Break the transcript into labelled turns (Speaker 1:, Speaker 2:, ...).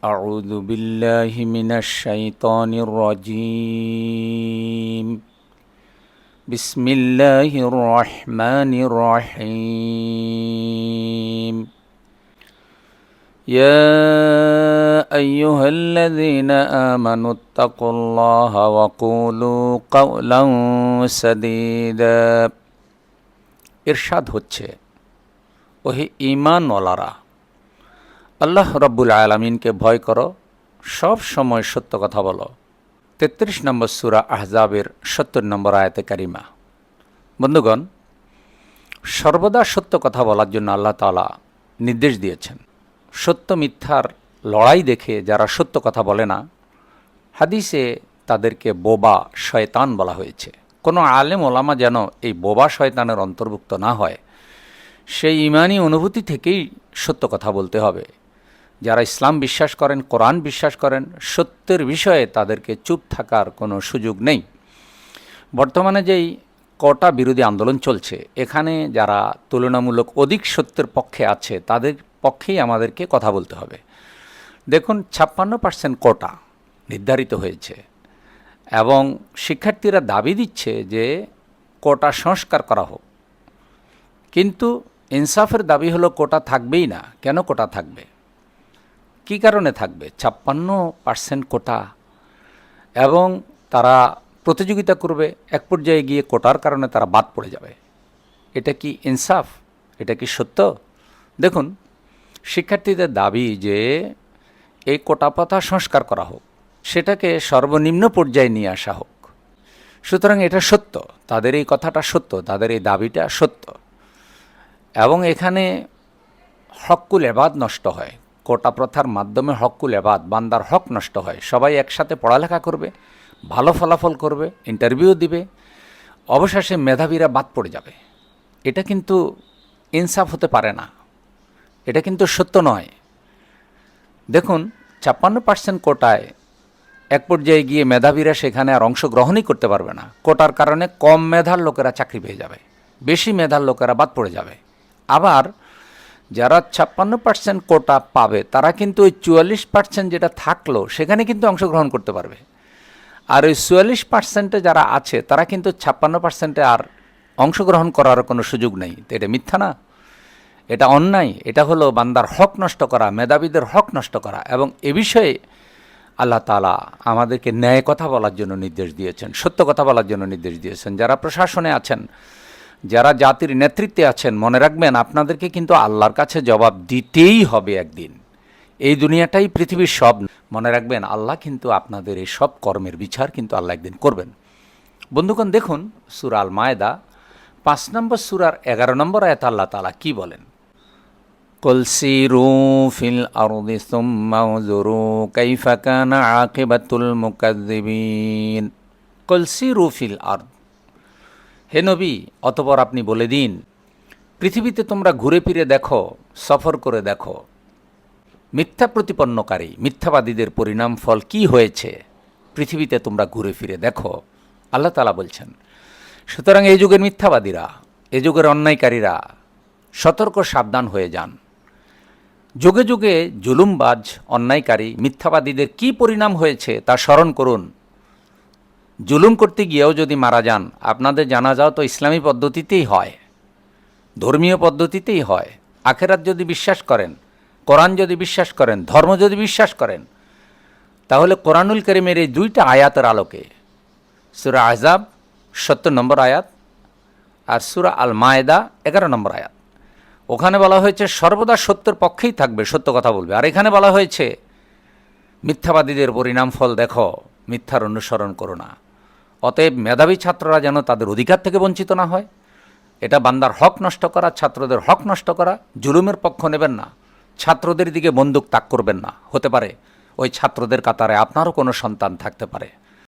Speaker 1: أعوذ بالله من الشيطان الرجيم بسم الله الرحمن الرحيم يا أيها الذين آمنوا اتقوا الله وقولوا قولا سديدا ইরশাদ হচ্ছে, ওহে ঈমানওয়ালারা, আল্লাহ রব্বুল আলামিনকে ভয় করো, সব সময় সত্য কথা বলো। ৩৩ নম্বর সূরা আহজাবের ৭০ নম্বর আয়াতে কারিমা। বন্ধুগণ, সর্বদা সত্য কথা বলার জন্য আল্লাহ তাআলা নির্দেশ দিয়েছেন। সত্য মিথ্যার লড়াই দেখে যারা সত্য কথা বলে না, হাদিসে তাদেরকে বোবা শয়তান বলা হয়েছে। কোনো আলেম ওলামা যেন এই বোবা শয়তানের অন্তর্ভুক্ত না হয়, সেই ঈমানি অনুভূতি থেকেই সত্য কথা বলতে হবে। যারা ইসলাম বিশ্বাস করেন, কোরআন বিশ্বাস করেন, সত্যের বিষয়ে তাদেরকে চুপ থাকার কোনো সুযোগ নেই। বর্তমানে যেই কোটা বিরোধী আন্দোলন চলছে, এখানে যারা তুলনামূলক অধিক সত্যের পক্ষে আছে তাদের পক্ষেই আমাদেরকে কথা বলতে হবে। দেখুন, ৫৬% কোটা নির্ধারিত হয়েছে এবং শিক্ষার্থীরা দাবি দিচ্ছে যে কোটা সংস্কার করা হোক, কিন্তু ইনসাফের দাবি হলো কোটা থাকবেই না। কেন কোটা থাকবে? কী কারণে থাকবে? ৫৬% কোটা, এবং তারা প্রতিযোগিতা করবে, এক পর্যায়ে গিয়ে কোটার কারণে তারা বাদ পড়ে যাবে। এটা কি ইনসাফ? এটা কি সত্য? দেখুন, শিক্ষার্থীদের দাবি যে এই কোটা প্রথা সংস্কার করা হোক, সেটাকে সর্বনিম্ন পর্যায়ে নিয়ে আসা হোক। সুতরাং এটা সত্য, তাদের এই কথাটা সত্য, তাদের এই দাবিটা সত্য। এবং এখানে হকুল এবাদ নষ্ট হয়। কোটা প্রথার মাধ্যমে হকুল এবাদ, বান্দার হক নষ্ট হয়। সবাই একসাথে পড়ালেখা করবে, ভালো ফলাফল করবে, ইন্টারভিউ দিবে, অবশেষে মেধাবীরা বাদ পড়ে যাবে। এটা কিন্তু ইনসাফ হতে পারে না, এটা কিন্তু সত্য নয়। দেখুন, ৫৬% কোটায় এক পর্যায়ে গিয়ে মেধাবীরা সেখানে আর অংশগ্রহণই করতে পারবে না। কোটার কারণে কম মেধার লোকেরা চাকরি পেয়ে যাবে, বেশি মেধার লোকেরা বাদ পড়ে যাবে। আবার যারা ৫৬% কোটা পাবে তারা কিন্তু ওই ৪৪% যেটা থাকলো সেখানে কিন্তু অংশগ্রহণ করতে পারবে। আর ওই ৪৪%-এ যারা আছে তারা কিন্তু ৫৬%-এ আর অংশগ্রহণ করার কোনো সুযোগ নেই। তো এটা মিথ্যা না? এটা অন্যায়। এটা হলো বান্দার হক নষ্ট করা, মেধাবীদের হক নষ্ট করা। এবং এ বিষয়ে আল্লাহ তাআলা আমাদেরকে ন্যায় কথা বলার জন্য নির্দেশ দিয়েছেন, সত্য কথা বলার জন্য নির্দেশ দিয়েছেন। যারা প্রশাসনে আছেন, যারা জাতির নেতৃত্বে আছেন, মনে রাখবেন আপনাদেরকে কিন্তু আল্লাহর কাছে জবাব দিতেই হবে একদিন। এই দুনিয়াটাই পৃথিবীর সব। মনে রাখবেন, আল্লাহ কিন্তু আপনাদের এই সব কর্মের বিচার কিন্তু আল্লাহ একদিন করবেন। বন্ধুগণ, দেখুন সূরা আল মায়েদা ৫ নম্বর সূরার ১১ নম্বর আয়াতে আল্লাহ তাআলা কি বলেন? কুল সিরু ফিল আরদি সুম্মা উযুরু কাইফা কানা আকিবাতুল মুকাজ্জিবিন। কুল সিরু ফিল আরদ, হে নবী, অতঃপর আপনি বলে দিন, পৃথিবীতে তোমরা ঘুরে ফিরে দেখো, সফর করে দেখো, মিথ্যা প্রতিপন্নকারী মিথ্যাবাদীদের পরিণাম ফল কি হয়েছে। পৃথিবীতে তোমরা ঘুরে ফিরে দেখো, আল্লাহ তাআলা বলছেন। সুতরাং এই যুগের মিথ্যাবাদীরা, এই যুগের অন্যায়কারীরা সতর্ক সাবধান হয়ে যান। যুগে যুগে জুলুমবাজ, অন্যায়কারী, মিথ্যাবাদীদের কি পরিণাম হয়েছে তা স্মরণ করুন। জুলুম করতে গিয়েও যদি মারা যান, আপনাদের জানাজাও তো ইসলামী পদ্ধতিতেই হয়, ধর্মীয় পদ্ধতিতেই হয়। আখেরাত যদি বিশ্বাস করেন, কোরআন যদি বিশ্বাস করেন, ধর্ম যদি বিশ্বাস করেন, তাহলে কোরআনুল কারীমের এই 2টা আয়াতের আলোকে, সূরা আহজাব ৭০ নম্বর আয়াত আর সূরা আল মায়েদা ১১ নম্বর আয়াত, ওখানে বলা হয়েছে সর্বদা সত্যের পক্ষেই থাকবে, সত্য কথা বলবে। আর এখানে বলা হয়েছে মিথ্যাবাদীদের পরিণাম ফল দেখো, মিথ্যার অনুসরণ করো না। অতএব মেধাবী ছাত্ররা যেন তাদের অধিকার থেকে বঞ্চিত না হয়। এটা বান্দার হক নষ্ট করা, ছাত্রদের হক নষ্ট করা। জুলুমের পক্ষ নেবেন না, ছাত্রদের দিকে বন্দুক তাক করবেন না। হতে পারে ওই ছাত্রদের কাতারে আপনারও কোনো সন্তান থাকতে পারে।